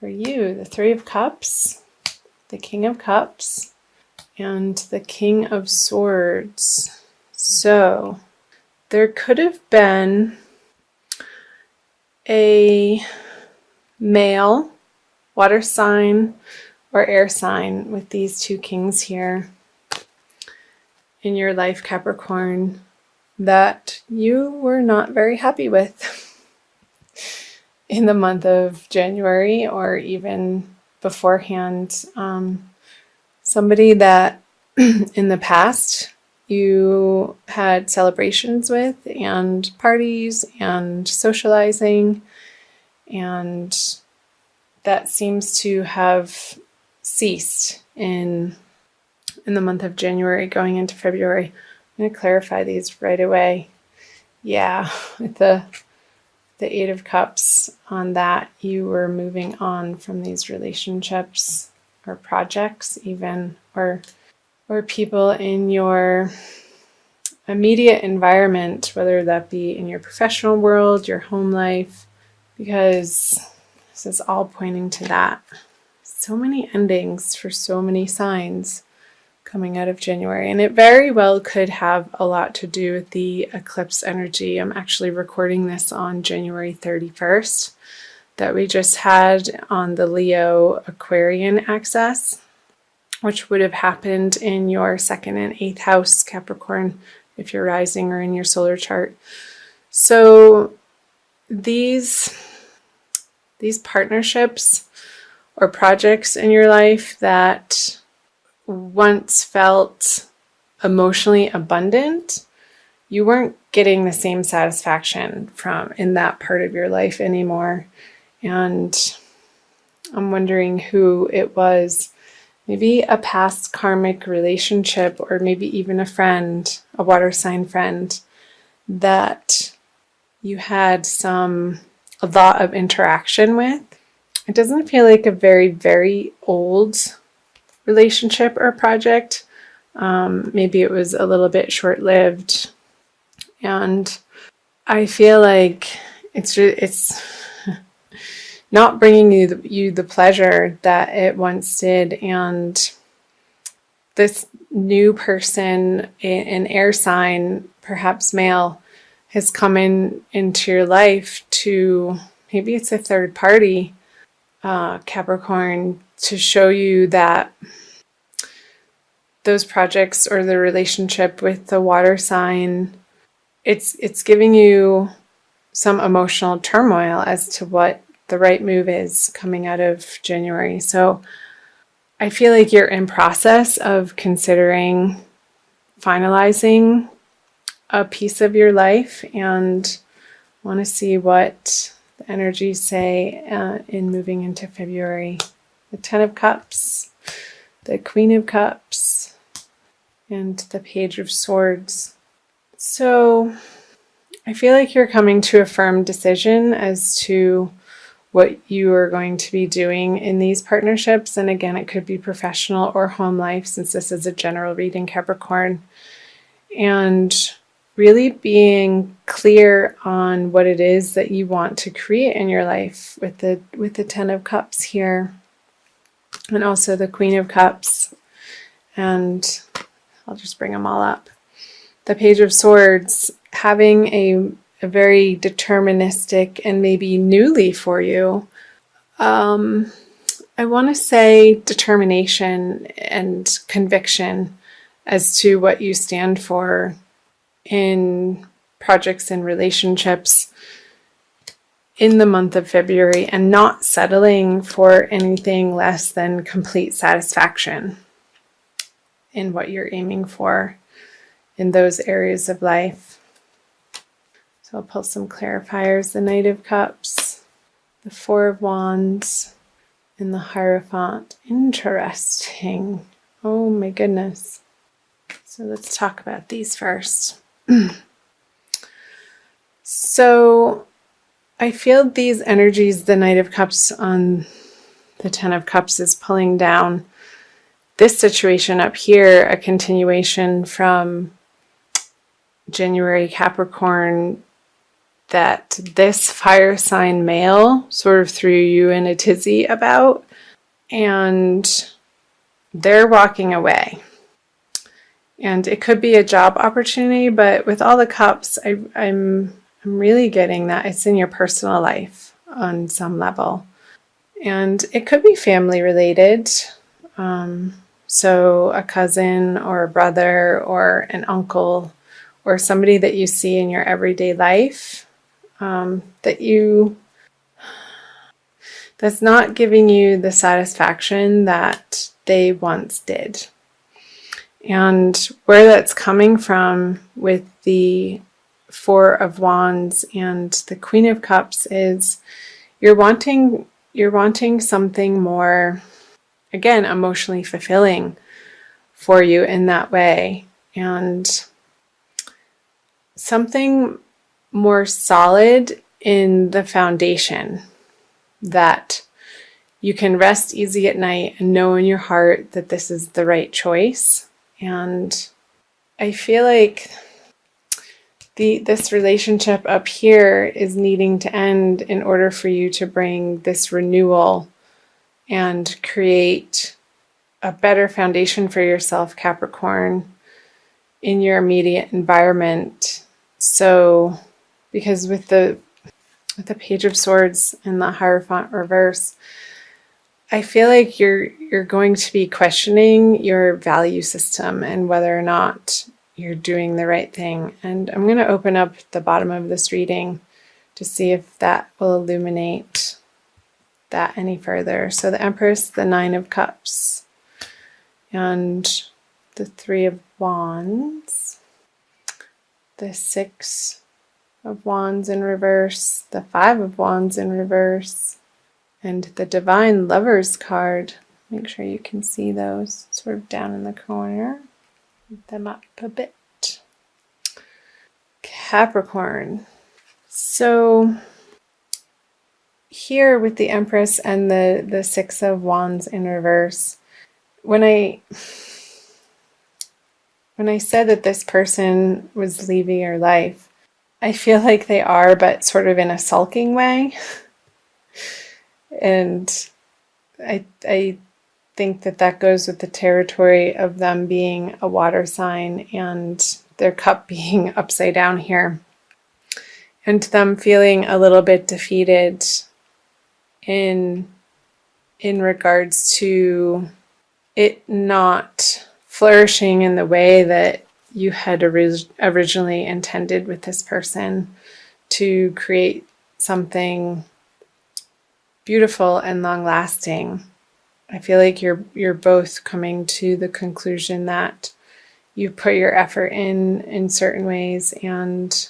For you, the Three of Cups, the King of Cups, and the King of Swords. So there could have been a male water sign or air sign with these two kings here in your life, Capricorn, that you were not very happy with in the month of January or even beforehand. Somebody that in the past you had celebrations with and parties and socializing, and that seems to have ceased in the month of January going into February. I'm going to clarify these right away. Yeah, with the Eight of Cups on that, you were moving on from these relationships or projects even, or people in your immediate environment, whether that be in your professional world, your home life, because this is all pointing to that. So many endings for so many signs coming out of January, and it very well could have a lot to do with the eclipse energy. I'm actually recording this on January 31st that we just had on the Leo Aquarian axis, which would have happened in your 2nd and 8th house, Capricorn, if you're rising, or in your solar chart. So these partnerships or projects in your life that once felt emotionally abundant, you weren't getting the same satisfaction from in that part of your life anymore. And I'm wondering who it was. Maybe a past karmic relationship, or maybe even a friend, a water sign friend, that you had a lot of interaction with. It doesn't feel like a very, very old relationship or project. Maybe it was a little bit short-lived, and I feel like it's not bringing you the pleasure that it once did. And this new person, an air sign, perhaps male, has come into your life to, maybe it's a third party, Capricorn, to show you that those projects or the relationship with the water sign, it's giving you some emotional turmoil as to what the right move is coming out of January. So I feel like you're in process of considering finalizing a piece of your life, and want to see what the energies say in moving into February. The 10 of Cups, the Queen of Cups, and the Page of Swords. So I feel like you're coming to a firm decision as to what you are going to be doing in these partnerships. And again, it could be professional or home life, since this is a general reading, Capricorn. And really being clear on what it is that you want to create in your life with the 10 of Cups here, and also the Queen of Cups. And I'll just bring them all up. The Page of Swords, having a very deterministic and maybe newly for you, I want to say determination and conviction as to what you stand for in projects and relationships in the month of February, and not settling for anything less than complete satisfaction in what you're aiming for in those areas of life. So I'll pull some clarifiers. The Knight of Cups, the Four of Wands, and the Hierophant. Interesting. Oh my goodness. So let's talk about these first. So I feel these energies, the Knight of Cups on the 10 of Cups, is pulling down this situation up here, a continuation from January, Capricorn, that this fire sign male sort of threw you in a tizzy about, and they're walking away. And it could be a job opportunity, but with all the cups, I'm really getting that it's in your personal life on some level. And it could be family related. So a cousin or a brother or an uncle or somebody that you see in your everyday life that's not giving you the satisfaction that they once did. And where that's coming from with the Four of Wands and the Queen of Cups is you're wanting something more, again, emotionally fulfilling for you in that way, and something more solid in the foundation that you can rest easy at night and know in your heart that this is the right choice. And I feel like this relationship up here is needing to end in order for you to bring this renewal and create a better foundation for yourself, Capricorn, in your immediate environment. So, because with the Page of Swords and the Hierophant reverse, I feel like you're going to be questioning your value system and whether or not you're doing the right thing. And I'm going to open up the bottom of this reading to see if that will illuminate that any further. So the Empress, the Nine of Cups, and the Three of Wands, the Six of Wands in reverse, the Five of Wands in reverse, and the Divine Lovers card. Make sure you can see those sort of down in the corner. Put them up a bit. Capricorn. So here with the Empress and the Six of Wands in reverse, when I said that this person was leaving your life, I feel like they are, but sort of in a sulking way. And I think that goes with the territory of them being a water sign and their cup being upside down here, and them feeling a little bit defeated in regards to it not flourishing in the way that you had originally intended with this person to create something beautiful and long-lasting. I feel like you're both coming to the conclusion that you put your effort in certain ways, and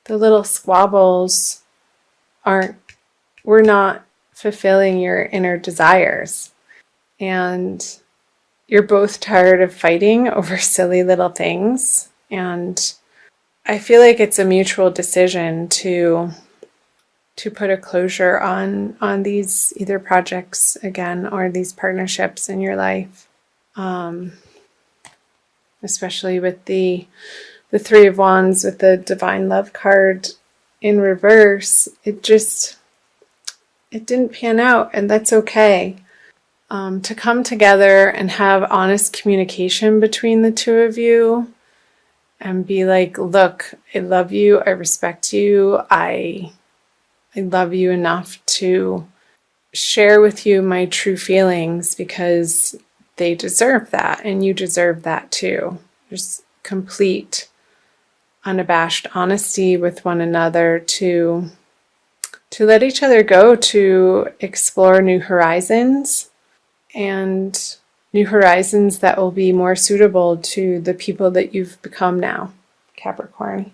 the little squabbles we're not fulfilling your inner desires. And you're both tired of fighting over silly little things. And I feel like it's a mutual decision to put a closure on these either projects again or these partnerships in your life. Especially with the Three of Wands with the Divine Love card in reverse, it didn't pan out, and that's okay. To come together and have honest communication between the two of you and be like, look, I love you, I respect you, I love you enough to share with you my true feelings because they deserve that and you deserve that too. There's complete, unabashed honesty with one another to let each other go to explore new horizons, and new horizons that will be more suitable to the people that you've become now, Capricorn.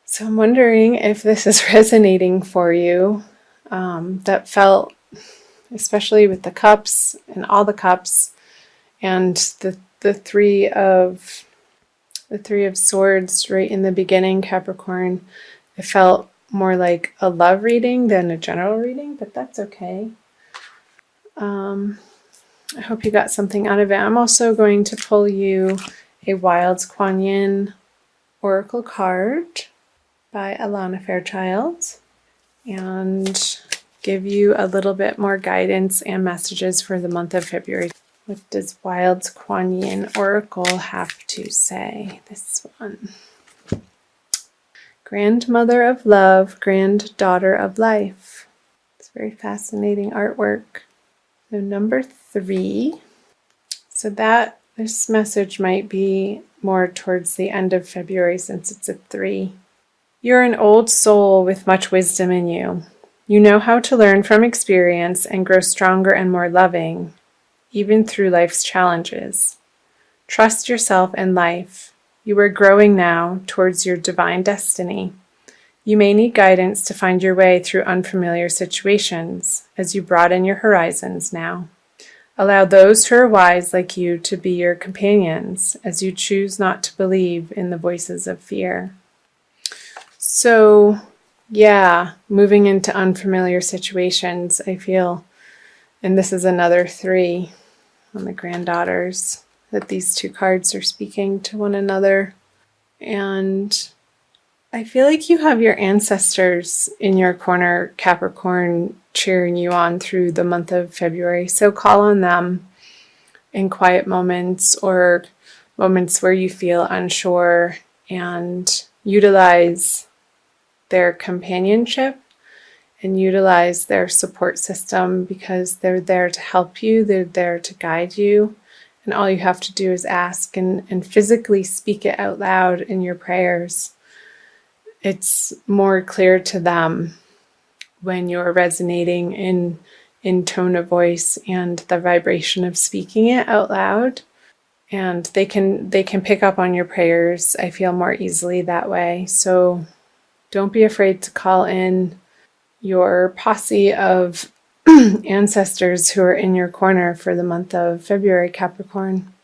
So I'm wondering if this is resonating for you. That felt, especially with the cups and all the cups, and the three of swords right in the beginning, Capricorn. It felt more like a love reading than a general reading, but that's okay. I hope you got something out of it. I'm also going to pull you a Wild Kuan Yin Oracle card. by Alana Fairchild and give you a little bit more guidance and messages for the month of February. What does Wild Kuan Yin Oracle have to say? This one. Grandmother of Love, Granddaughter of Life. It's very fascinating artwork. So number 3. So this message might be more towards the end of February since it's a 3. You're an old soul with much wisdom in you. You know how to learn from experience and grow stronger and more loving, even through life's challenges. Trust yourself and life. You are growing now towards your divine destiny. You may need guidance to find your way through unfamiliar situations as you broaden your horizons now. Allow those who are wise like you to be your companions as you choose not to believe in the voices of fear. So, yeah, moving into unfamiliar situations, I feel, and this is another 3 on the granddaughters, that these 2 cards are speaking to one another. And I feel like you have your ancestors in your corner, Capricorn, cheering you on through the month of February. So call on them in quiet moments or moments where you feel unsure and utilize their companionship and utilize their support system because they're there to help you, they're there to guide you, and all you have to do is ask and physically speak it out loud in your prayers. It's more clear to them when you're resonating in tone of voice and the vibration of speaking it out loud, and they can pick up on your prayers, I feel, more easily that way. So don't be afraid to call in your posse of ancestors who are in your corner for the month of February, Capricorn.